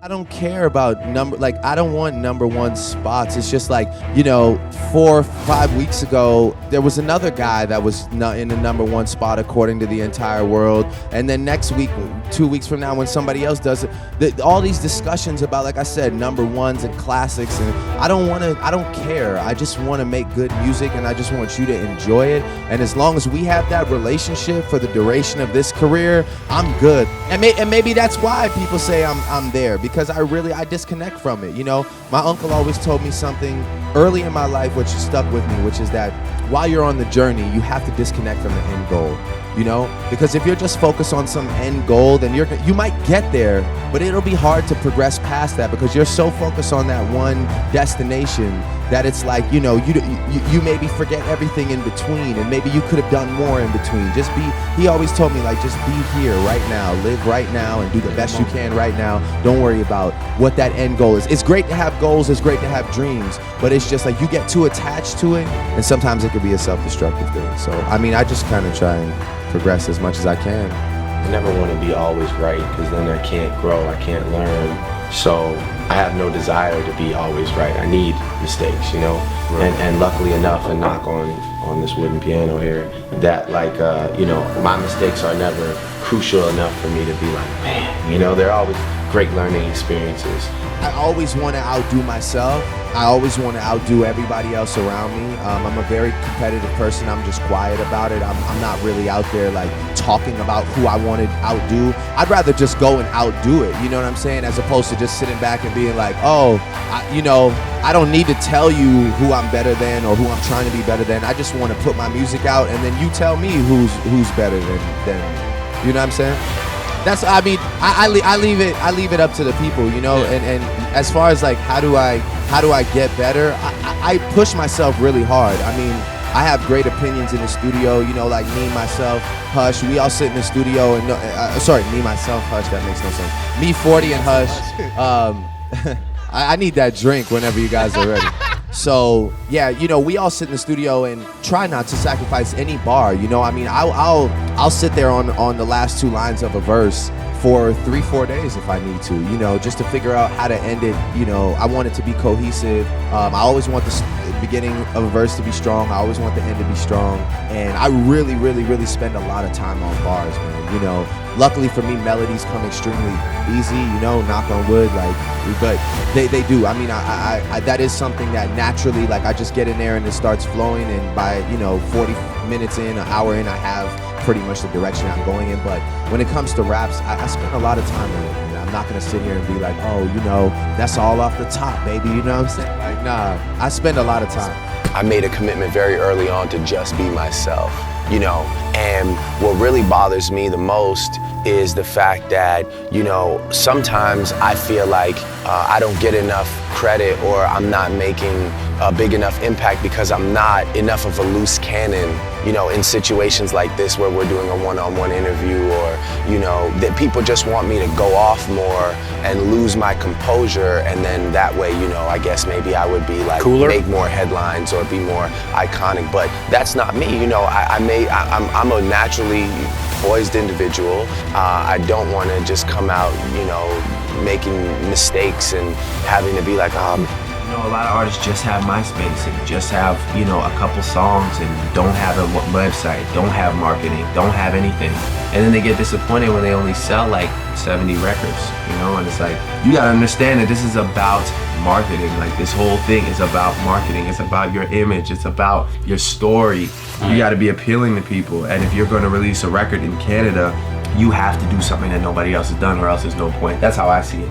I don't care about I don't want number one spots. It's just like, 4 or 5 weeks ago, there was another guy that was in the number one spot according to the entire world. And then next week, 2 weeks from now, when somebody else does it, all these discussions about, like I said, number ones and classics, and I don't care. I just want to make good music, and I just want you to enjoy it. And as long as we have that relationship for the duration of this career, I'm good. And maybe that's why people say I'm there, because I disconnect from it. My uncle always told me something early in my life which stuck with me, which is that while you're on the journey, you have to disconnect from the end goal. Because if you're just focused on some end goal, then you might get there, but it'll be hard to progress past that because you're so focused on that one destination that it's like, you maybe forget everything in between, and maybe you could have done more in between. He always told me, just be here right now, live right now, and do the best you can right now. Don't worry about what that end goal is. It's great to have goals, it's great to have dreams, but it's just like you get too attached to it, and sometimes it could be a self-destructive thing. So, I just kind of try and progress as much as I can. I never want to be always right, because then I can't grow, I can't learn. So I have no desire to be always right. I need mistakes, Right. And luckily enough, and knock on this wooden piano here, that my mistakes are never crucial enough for me to be like, man, they're always great learning experiences. I always want to outdo myself. I always want to outdo everybody else around me. I'm a very competitive person. I'm just quiet about it. I'm not really out there talking about who I want to outdo. I'd rather just go and outdo it, you know what I'm saying? As opposed to just sitting back and being like, I don't need to tell you who I'm better than or who I'm trying to be better than. I just want to put my music out, and then you tell me who's better than you know what I'm saying? I leave it up to the people, and as far as how do I get better, I push myself really hard. I have great opinions in the studio, me, myself, Hush, we all sit in the studio and me, myself, Hush, that makes no sense. Me, 40 and Hush. I need that drink whenever you guys are ready. So yeah, we all sit in the studio and try not to sacrifice any bar. I'll sit there on the last 2 lines of a verse for 3-4 days if I need to, just to figure out how to end it. I want it to be cohesive. I always want the beginning of a verse to be strong. I always want the end to be strong. And I really, really, really spend a lot of time on bars, man. Luckily for me, melodies come extremely easy, knock on wood, but they do. I that is something that naturally, I just get in there and it starts flowing, and by, 40 minutes in, an hour in, I have pretty much the direction I'm going in. But when it comes to raps, I spend a lot of time on it, and I'm not gonna sit here and be like, oh, that's all off the top, baby, you know what I'm saying? Nah, I spend a lot of time. I made a commitment very early on to just be myself, and what really bothers me the most is the fact that, sometimes I feel like I don't get enough credit, or I'm not making a big enough impact because I'm not enough of a loose cannon, in situations like this where we're doing a one-on-one interview, or, that people just want me to go off more and lose my composure, and then that way, I guess maybe I would be cooler, make more headlines or be more iconic, but that's not me, I'm a naturally poised individual. I don't want to just come out, making mistakes and having to be like, a lot of artists just have MySpace and just have, a couple songs and don't have a website, don't have marketing, don't have anything. And then they get disappointed when they only sell 70 records, and it's you gotta understand that this is about marketing. This whole thing is about marketing. It's about your image. It's about your story. You gotta be appealing to people. And if you're gonna release a record in Canada, you have to do something that nobody else has done, or else there's no point. That's how I see it.